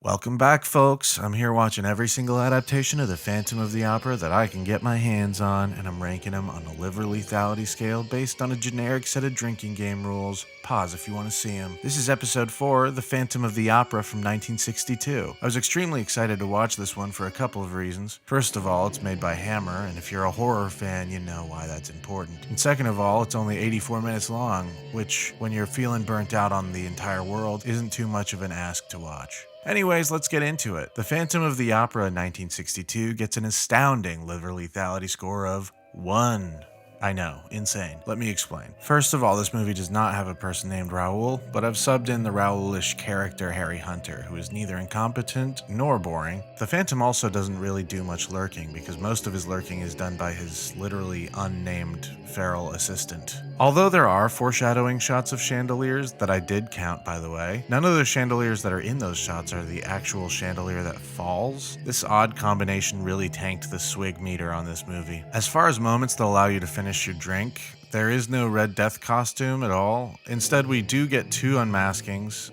Welcome back, folks. I'm here watching every single adaptation of The Phantom of the Opera that I can get my hands on, and I'm ranking them on a liver lethality scale based on a generic set of drinking game rules. Pause if you want to see them. This is episode 4, The Phantom of the Opera from 1962. I was extremely excited to watch this one for a couple of reasons. First of all, it's made by Hammer, and if you're a horror fan, you know why that's important. And second of all, it's only 84 minutes long, which, when you're feeling burnt out on the entire world, isn't too much of an ask to watch. Anyways, let's get into it. The Phantom of the Opera in 1962 gets an astounding liver lethality score of 1. I know, insane. Let me explain. First of all, this movie does not have a person named Raoul, but I've subbed in the Raoul-ish character Harry Hunter, who is neither incompetent nor boring. The Phantom also doesn't really do much lurking, because most of his lurking is done by his literally unnamed feral assistant. Although there are foreshadowing shots of chandeliers that I did count, by the way, none of the chandeliers that are in those shots are the actual chandelier that falls. This odd combination really tanked the swig meter on this movie. As far as moments that allow you to finish your drink, there is no Red Death costume at all. Instead, we do get 2 unmaskings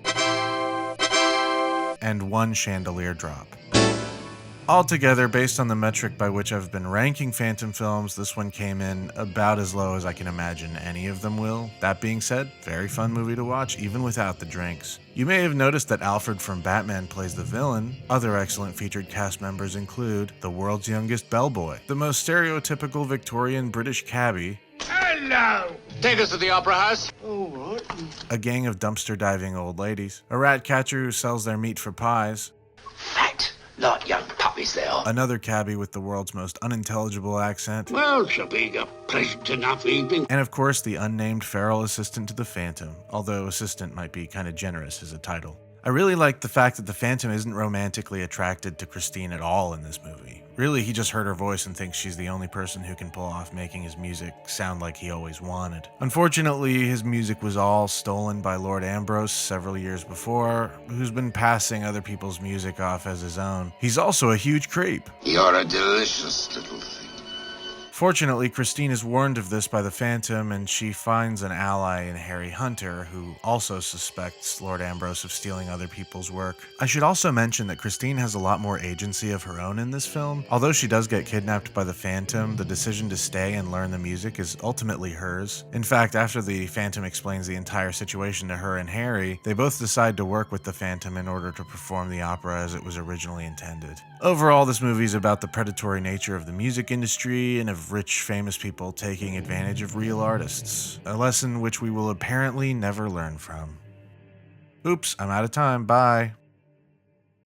and 1 chandelier drop. Altogether, based on the metric by which I've been ranking Phantom films, this one came in about as low as I can imagine any of them will. That being said, very fun movie to watch, even without the drinks. You may have noticed that Alfred from Batman plays the villain. Other excellent featured cast members include the world's youngest bellboy, the most stereotypical Victorian British cabbie, Hello! Take us to the Opera House. All right. a gang of dumpster diving old ladies, a rat catcher who sells their meat for pies, Fat, like young puppies they are. another cabbie with the world's most unintelligible accent, Well, shall be a pleasant enough evening. and of course the unnamed feral assistant to the Phantom, although assistant might be kinda generous as a title. I really like the fact that the Phantom isn't romantically attracted to Christine at all in this movie. Really, he just heard her voice and thinks she's the only person who can pull off making his music sound like he always wanted. Unfortunately, his music was all stolen by Lord Ambrose several years before, who's been passing other people's music off as his own. He's also a huge creep. You're a delicious little thing. Fortunately, Christine is warned of this by the Phantom, and she finds an ally in Harry Hunter, who also suspects Lord Ambrose of stealing other people's work. I should also mention that Christine has a lot more agency of her own in this film. Although she does get kidnapped by the Phantom, the decision to stay and learn the music is ultimately hers. In fact, after the Phantom explains the entire situation to her and Harry, they both decide to work with the Phantom in order to perform the opera as it was originally intended. Overall, this movie is about the predatory nature of the music industry and of rich, famous people taking advantage of real artists, a lesson which we will apparently never learn from. Oops, I'm out of time. Bye.